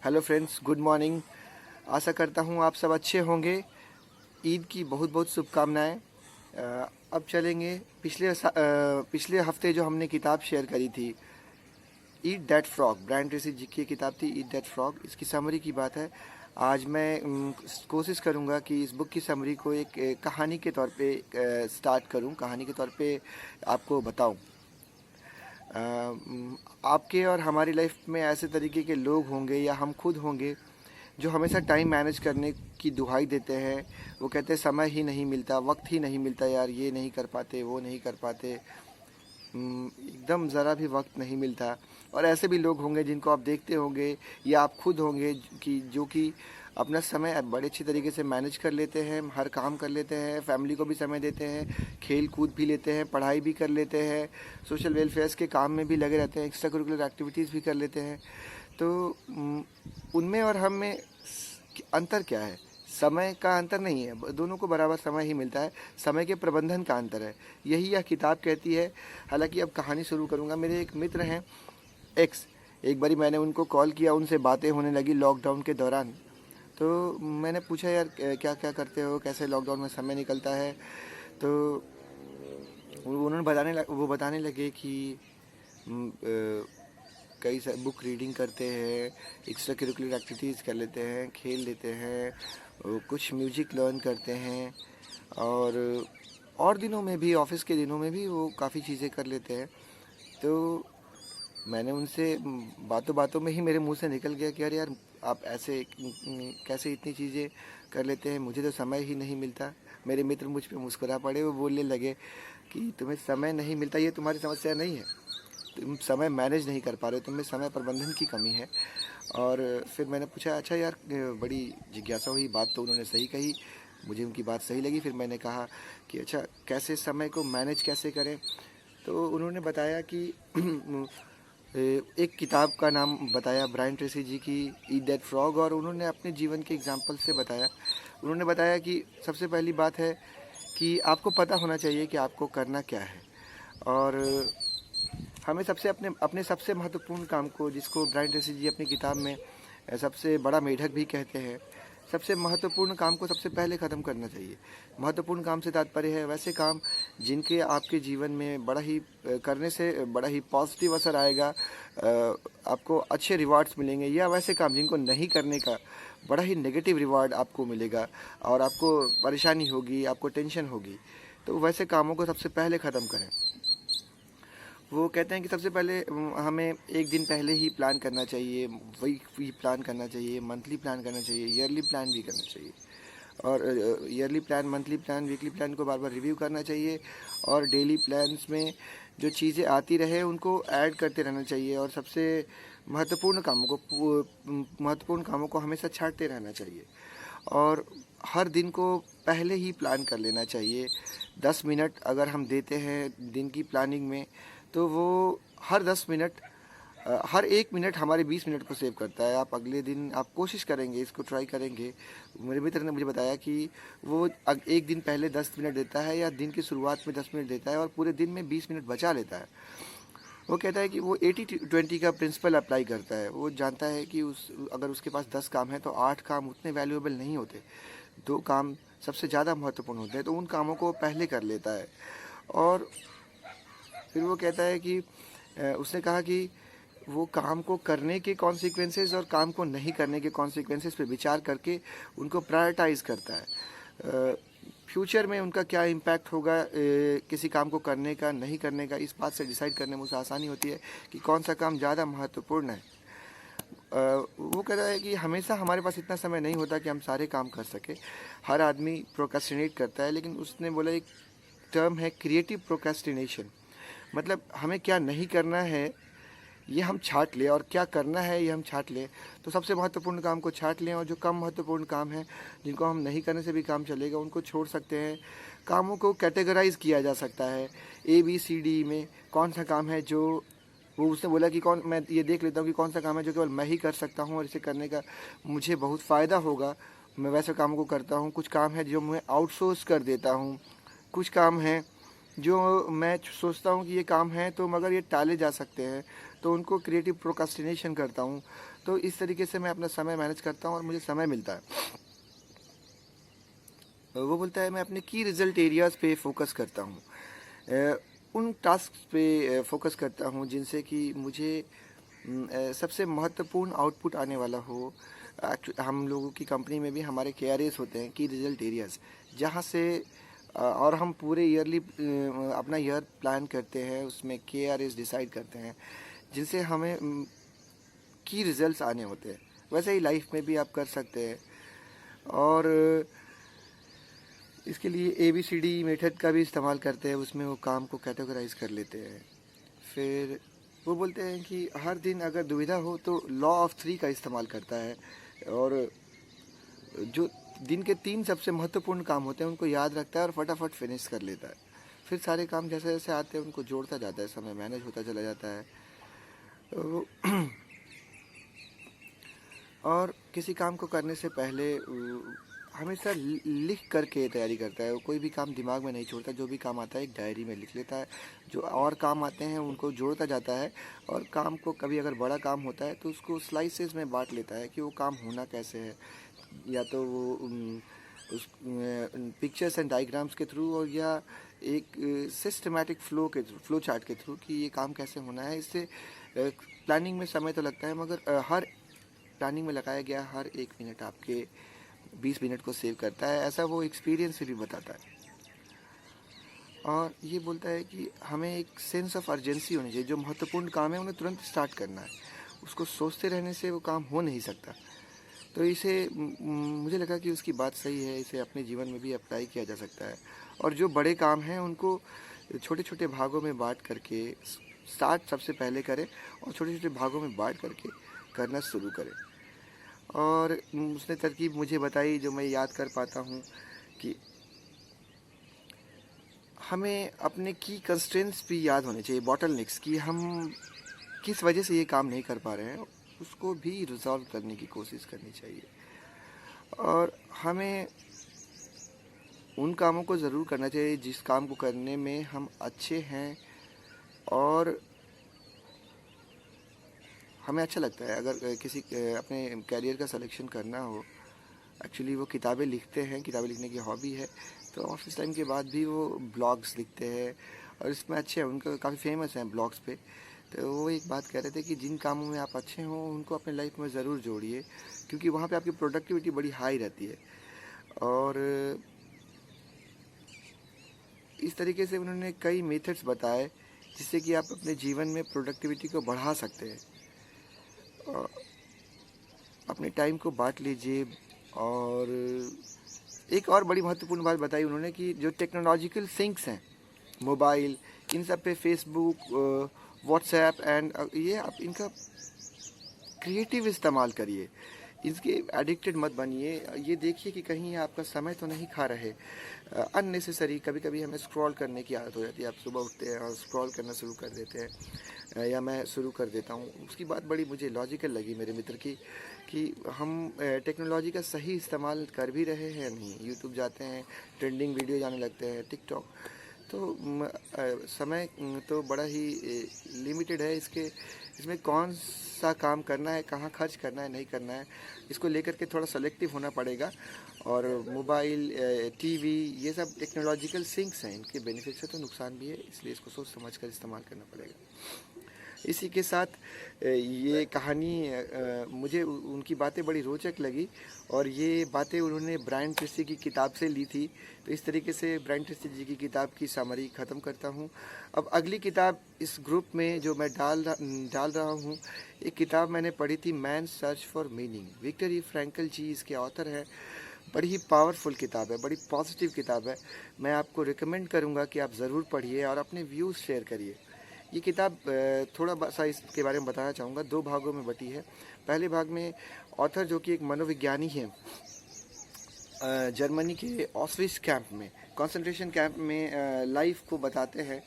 Hello friends, good morning. आशा करता हूँ आप सब अच्छे होंगे। ईद की बहुत बहुत शुभकामनाएं। अब चलेंगे पिछले हफ्ते जो हमने किताब शेयर करी थी, eat that frog, Brian Tracy ji की किताब थी ईट दैट फ्रॉग। इसकी समरी की बात है। आज मैं कोशिश करूँगा कि इस बुक की समरी को एक कहानी के तौर पे स्टार्ट करूँ, कहानी के तौर पे आपको बताऊँ। आपके और हमारी लाइफ में ऐसे तरीके के लोग होंगे या हम खुद होंगे जो हमेशा टाइम मैनेज करने की दुहाई देते हैं। वो कहते हैं समय ही नहीं मिलता, वक्त ही नहीं मिलता यार, ये नहीं कर पाते, वो नहीं कर पाते, एकदम ज़रा भी वक्त नहीं मिलता। और ऐसे भी लोग होंगे जिनको आप देखते होंगे या आप खुद होंगे कि जो कि अपना समय बड़े अच्छी तरीके से मैनेज कर लेते हैं, हर काम कर लेते हैं, फैमिली को भी समय देते हैं, खेल कूद भी लेते हैं, पढ़ाई भी कर लेते हैं, सोशल वेलफेयर्स के काम में भी लगे रहते हैं, एक्स्ट्रा करिकुलर एक्टिविटीज़ भी कर लेते हैं। तो उनमें और हम में अंतर क्या है? समय का अंतर नहीं है, दोनों को बराबर समय ही मिलता है, समय के प्रबंधन का अंतर है। यही यह किताब कहती है। हालांकि अब कहानी शुरू करूंगा। मेरे एक मित्र हैं एक्स, एक बारी मैंने उनको कॉल किया, उनसे बातें होने लगी लॉकडाउन के दौरान। तो मैंने पूछा यार क्या क्या करते हो, कैसे लॉकडाउन में समय निकलता है। तो वो बताने लगे कि कई बुक रीडिंग करते हैं, एक्स्ट्रा करिकुलर एक्टिविटीज़ कर लेते हैं, खेल लेते हैं, कुछ म्यूजिक लर्न करते हैं, और दिनों में भी, ऑफिस के दिनों में भी वो काफ़ी चीज़ें कर लेते हैं। तो मैंने उनसे बातों बातों में ही मेरे मुंह से निकल गया कि अरे यार, आप ऐसे कैसे इतनी चीज़ें कर लेते हैं, मुझे तो समय ही नहीं मिलता। मेरे मित्र मुझ पे मुस्कुरा पड़े। वो बोलने लगे कि तुम्हें समय नहीं मिलता, ये तुम्हारी समस्या नहीं है, तुम समय मैनेज नहीं कर पा रहे हो, तुम्हें समय प्रबंधन की कमी है। और फिर मैंने पूछा अच्छा यार, बड़ी जिज्ञासा हुई, बात तो उन्होंने सही कही, मुझे उनकी बात सही लगी। फिर मैंने कहा कि अच्छा कैसे समय को मैनेज कैसे करें। तो उन्होंने बताया कि एक किताब का नाम बताया, ब्रायन ट्रेसी जी की ईट दैट फ्रॉग, और उन्होंने अपने जीवन के एग्जाम्पल से बताया। उन्होंने बताया कि सबसे पहली बात है कि आपको पता होना चाहिए कि आपको करना क्या है। और हमें सबसे अपने अपने सबसे महत्वपूर्ण काम को, जिसको ब्रायन ट्रेसी जी अपनी किताब में सबसे बड़ा मेढक भी कहते हैं, सबसे महत्वपूर्ण काम को सबसे पहले ख़त्म करना चाहिए। महत्वपूर्ण काम से तात्पर्य है वैसे काम जिनके आपके जीवन में बड़ा ही करने से बड़ा ही पॉजिटिव असर आएगा, आपको अच्छे रिवार्ड्स मिलेंगे, या वैसे काम जिनको नहीं करने का बड़ा ही नेगेटिव रिवार्ड आपको मिलेगा और आपको परेशानी होगी, आपको टेंशन होगी। तो वैसे कामों को सबसे पहले ख़त्म करें। वो कहते हैं कि सबसे पहले हमें एक दिन पहले ही प्लान करना चाहिए, वीकली प्लान करना चाहिए, मंथली प्लान करना चाहिए, ईयरली प्लान भी करना चाहिए। और yearly plan, monthly plan, weekly plan को बार बार रिव्यू करना चाहिए। और डेली प्लान्स में जो चीज़ें आती रहे उनको ऐड करते रहना चाहिए। और सबसे महत्वपूर्ण कामों को हमेशा छांटते रहना चाहिए। और हर दिन को पहले ही प्लान कर लेना चाहिए। 10 मिनट अगर हम देते हैं दिन की प्लानिंग में, तो वो हर 10 मिनट, हर 1 मिनट हमारे 20 मिनट को सेव करता है। आप अगले दिन आप कोशिश करेंगे, इसको ट्राई करेंगे। मेरे मित्र ने मुझे बताया कि वो एक दिन पहले 10 मिनट देता है, या दिन की शुरुआत में 10 मिनट देता है, और पूरे दिन में 20 मिनट बचा लेता है। वो कहता है कि वो 80-20 का प्रिंसिपल अप्लाई करता है। वो जानता है कि अगर उसके पास 10 काम है तो 8 काम उतने वैल्यूएबल नहीं होते, 2 काम सबसे ज़्यादा महत्वपूर्ण होते हैं, तो उन कामों को पहले कर लेता है। और फिर वो कहता है कि उसने कहा कि वो काम को करने के कॉन्सिक्वेंसेस और काम को नहीं करने के कॉन्सिक्वेंसेस पे विचार करके उनको प्रायोरिटाइज करता है। फ्यूचर में उनका क्या इम्पैक्ट होगा किसी काम को करने का, नहीं करने का, इस बात से डिसाइड करने में उसे आसानी होती है कि कौन सा काम ज़्यादा महत्वपूर्ण है। वो कह रहा है कि हमेशा हमारे पास इतना समय नहीं होता कि हम सारे काम कर सके। हर आदमी प्रोक्रेस्टिनेट करता है, लेकिन उसने बोला एक टर्म है क्रिएटिव प्रोक्रेस्टिनेशन। मतलब हमें क्या नहीं करना है ये हम छांट लें, और क्या करना है ये हम छांट लें। तो सबसे महत्वपूर्ण काम को छांट लें, और जो कम महत्वपूर्ण काम है जिनको हम नहीं करने से भी काम चलेगा उनको छोड़ सकते हैं। कामों को कैटेगराइज किया जा सकता है ABCD में। कौन सा काम है जो, वो उसने बोला कि मैं ये देख लेता हूँ कि कौन सा काम है जो केवल मैं ही कर सकता हूँ और इसे करने का मुझे बहुत फ़ायदा होगा, मैं वैसे कामों को करता हूँ। कुछ काम है जो मैं आउटसोर्स कर देता हूँ। कुछ काम है जो मैं सोचता हूँ कि ये काम है तो मगर ये टाले जा सकते हैं, तो उनको क्रिएटिव प्रोक्रास्टिनेशन करता हूँ। तो इस तरीके से मैं अपना समय मैनेज करता हूँ और मुझे समय मिलता है। वो बोलता है मैं अपने की रिज़ल्ट एरियाज़ पे फोकस करता हूँ। उन टास्क पे फोकस करता हूँ जिनसे कि मुझे सबसे महत्वपूर्ण आउटपुट आने वाला हो। हम लोगों की कंपनी में भी हमारे KRAs होते हैं, की रिजल्ट एरियाज़, जहाँ से और हम पूरे ईयरली अपना ईयर प्लान करते हैं, उसमें KRAs डिसाइड करते हैं जिनसे हमें की रिजल्ट्स आने होते हैं। वैसे ही लाइफ में भी आप कर सकते हैं। और इसके लिए ABCD मेथड का भी इस्तेमाल करते हैं, उसमें वो काम को कैटेगराइज कर लेते हैं। फिर वो बोलते हैं कि हर दिन अगर दुविधा हो तो लॉ ऑफ थ्री का इस्तेमाल करता है, और जो दिन के 3 सबसे महत्वपूर्ण काम होते हैं उनको याद रखता है और फटाफट फिनिश कर लेता है। फिर सारे काम जैसे जैसे आते हैं उनको जोड़ता जाता है, समय मैनेज होता चला जाता है। तो और किसी काम को करने से पहले हमेशा लिख करके तैयारी करता है। वो कोई भी काम दिमाग में नहीं छोड़ता, जो भी काम आता है एक डायरी में लिख लेता है। जो और काम आते हैं उनको जोड़ता जाता है, और काम को कभी अगर बड़ा काम होता है तो उसको स्लाइसेस में बांट लेता है कि वो काम होना कैसे है। या तो वो उस पिक्चर्स एंड डायग्राम्स के थ्रू, और या एक सिस्टमेटिक फ्लो चार्ट के थ्रू कि ये काम कैसे होना है। इससे प्लानिंग में समय तो लगता है, मगर हर प्लानिंग में लगाया गया हर 1 मिनट आपके 20 मिनट को सेव करता है, ऐसा वो एक्सपीरियंस से भी बताता है। और ये बोलता है कि हमें एक सेंस ऑफ अर्जेंसी होनी चाहिए। जो महत्वपूर्ण काम है उन्हें तुरंत स्टार्ट करना है, उसको सोचते रहने से वो काम हो नहीं सकता। तो इसे मुझे लगा कि उसकी बात सही है, इसे अपने जीवन में भी अप्लाई किया जा सकता है। और जो बड़े काम हैं उनको छोटे छोटे भागों में बांट करके स्टार्ट सबसे पहले करें, और छोटे छोटे भागों में बांट करके करना शुरू करें। और उसने तरकीब मुझे बताई जो मैं याद कर पाता हूँ कि हमें अपने की कंस्ट्रेंट्स भी याद होने चाहिए, बॉटलनेक्स, कि हम किस वजह से ये काम नहीं कर पा रहे हैं, उसको भी रिजॉल्व करने की कोशिश करनी चाहिए। और हमें उन कामों को ज़रूर करना चाहिए जिस काम को करने में हम अच्छे हैं और हमें अच्छा लगता है। अगर किसी अपने कैरियर का सिलेक्शन करना हो, एक्चुअली वो किताबें लिखते हैं, किताबें लिखने की हॉबी है, तो ऑफिस टाइम के बाद भी वो ब्लॉग्स लिखते हैं, और इसमें अच्छे हैं, उनका काफ़ी फेमस हैं ब्लॉग्स पे। तो वो एक बात कह रहे थे कि जिन कामों में आप अच्छे हों उनको अपने लाइफ में ज़रूर जोड़िए, क्योंकि वहाँ पे आपकी प्रोडक्टिविटी बड़ी हाई रहती है। और इस तरीके से उन्होंने कई मेथड्स बताए जिससे कि आप अपने जीवन में प्रोडक्टिविटी को बढ़ा सकते हैं। अपने टाइम को बांट लीजिए। और एक और बड़ी महत्वपूर्ण बात बताई उन्होंने कि जो टेक्नोलॉजिकल थिंग्स हैं, मोबाइल, इन सब पे फेसबुक, व्हाट्सएप एंड ये आप इनका क्रिएटिव इस्तेमाल करिए, इसके एडिक्टेड मत बनिए। ये देखिए कि कहीं आपका समय तो नहीं खा रहे अननेसेसरी। कभी कभी हमें स्क्रॉल करने की आदत हो जाती है, आप सुबह उठते हैं और स्क्रॉल करना शुरू कर देते हैं, या मैं शुरू कर देता हूँ। उसकी बात बड़ी मुझे लॉजिकल लगी मेरे मित्र की, कि हम टेक्नोलॉजी का सही इस्तेमाल कर भी रहे हैं नहीं। यूट्यूब जाते हैं, ट्रेंडिंग वीडियो जाने लगते हैं, टिकटॉक, तो समय तो बड़ा ही लिमिटेड है। इसमें कौन सा काम करना है, कहाँ खर्च करना है, नहीं करना है, इसको लेकर के थोड़ा सेलेक्टिव होना पड़ेगा। और मोबाइल, टीवी, ये सब टेक्नोलॉजिकल थिंग्स हैं, इनके बेनिफिट्स है तो नुकसान भी है, इसलिए इसको सोच समझ कर इस्तेमाल करना पड़ेगा। इसी के साथ ये कहानी मुझे उनकी बातें बड़ी रोचक लगी, और ये बातें उन्होंने ब्रायन ट्रेसी की किताब से ली थी। तो इस तरीके से ब्रायन ट्रेसी जी की किताब की समरी ख़त्म करता हूँ। अब अगली किताब इस ग्रुप में जो मैं डाल रहा हूँ, एक किताब मैंने पढ़ी थी, man search for meaning. Viktor E Frankl ji इसके ऑथर हैं। बड़ी ही पावरफुल किताब है, बड़ी पॉजिटिव किताब है। मैं आपको रिकमेंड करूँगा कि आप ज़रूर पढ़िए और अपने व्यूज़ शेयर करिए। ये किताब थोड़ा सा इसके बारे में बताना चाहूँगा। 2 भागों में बटी है। पहले भाग में ऑथर, जो कि एक मनोविज्ञानी है, जर्मनी के ऑस्विच कैंप में, कंसंट्रेशन कैंप में लाइफ को बताते हैं।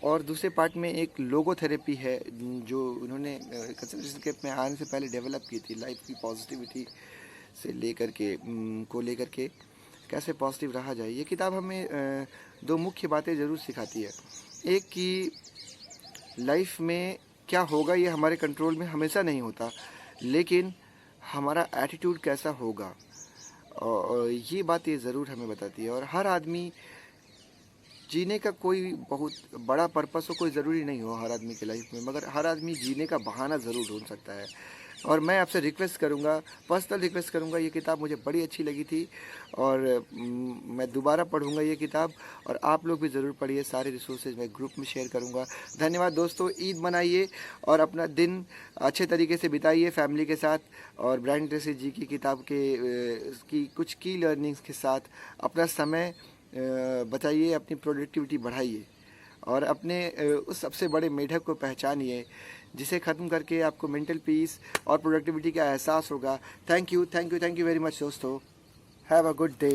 और दूसरे पार्ट में एक लोगोथेरेपी है जो उन्होंने कंसंट्रेशन कैंप में आने से पहले डेवलप की थी, लाइफ की पॉजिटिविटी से लेकर के कैसे पॉजिटिव रहा जाए। ये किताब हमें दो मुख्य बातें ज़रूर सिखाती है। एक कि लाइफ में क्या होगा ये हमारे कंट्रोल में हमेशा नहीं होता, लेकिन हमारा एटीट्यूड कैसा होगा, और ये बात ये ज़रूर हमें बताती है। और हर आदमी जीने का कोई बहुत बड़ा पर्पस हो, कोई ज़रूरी नहीं हो हर आदमी की लाइफ में, मगर हर आदमी जीने का बहाना ज़रूर ढूंढ सकता है। और मैं आपसे रिक्वेस्ट करूँगा, पर्सनल रिक्वेस्ट करूँगा, ये किताब मुझे बड़ी अच्छी लगी थी और मैं दोबारा पढ़ूँगा ये किताब, और आप लोग भी ज़रूर पढ़िए। सारे रिसोर्सेज मैं ग्रुप में शेयर करूँगा। धन्यवाद दोस्तों। ईद मनाइए और अपना दिन अच्छे तरीके से बिताइए फैमिली के साथ, और ब्रायन ट्रेसी जी की किताब की कुछ की लर्निंग्स के साथ अपना समय बचाइए, अपनी प्रोडक्टिविटी बढ़ाइए, और अपने उस सबसे बड़े मेढक को पहचानिए जिसे ख़त्म करके आपको मेंटल पीस और प्रोडक्टिविटी का एहसास होगा। थैंक यू वेरी मच दोस्तों। Have a good day.